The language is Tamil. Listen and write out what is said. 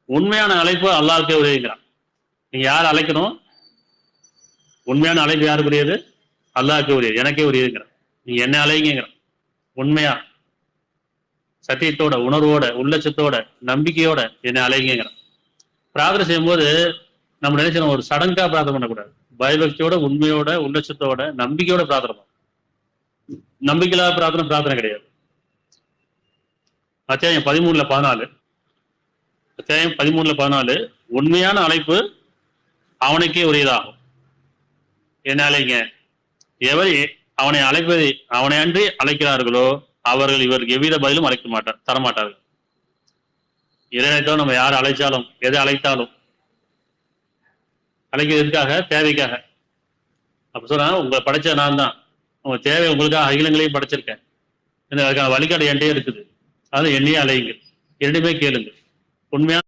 உண்மையான அழைப்பு அல்லாஹ்வுக்கே உரியதுங்கிறான். நீங்க யார் அழைக்கணும்? உண்மையான அழைப்பு யாருக்கு உரியது? அல்லாஹ்வுக்கே உரியது, எனக்கே உரியதுங்கிறான். நீங்க என்ன அழைங்கிறான். உண்மையா சத்தியத்தோட, உணர்வோட, உள்ளச்சத்தோட, நம்பிக்கையோட என்னை அழைங்கிறான். பிரார்த்தனை செய்யும்போது நம்ம நினைச்சோம் ஒரு சடங்கா பிரார்த்தனை பண்ணக்கூடாது. பயபக்தியோட, உண்மையோட, உள்ளச்சத்தோட, நம்பிக்கையோட பிரார்த்தனை பண்ணணும். நம்பிக்கையில்லாத பிரார்த்தனை கிடையாது. அத்தியாயம் 13:14 அத்தியாயம் 13:14 உண்மையான அழைப்பு அவனுக்கே உரியதாகும். என்ன அழைங்க? எவர் அவனை அழைப்பதை அவனை அன்றி அழைக்கிறார்களோ அவர்கள் இவருக்கு எவ்வித பதிலும் தரமாட்டார்கள். இறைவனைத்தோ நம்ம யார் அழைச்சாலும், எதை அழைத்தாலும் அழைக்கிறதுக்காக, தேவைக்காக. அப்ப சொன்னா உங்களை படைச்ச நான் தான், உங்க தேவை உங்களுக்காக அகிலங்களையும் படைச்சிருக்கேன். அதுக்கான வழிகாடு என்கிட்டயே இருக்குது. அது என்னையே அழையுங்க, இரண்டுமே கேளுங்க. உண்மையான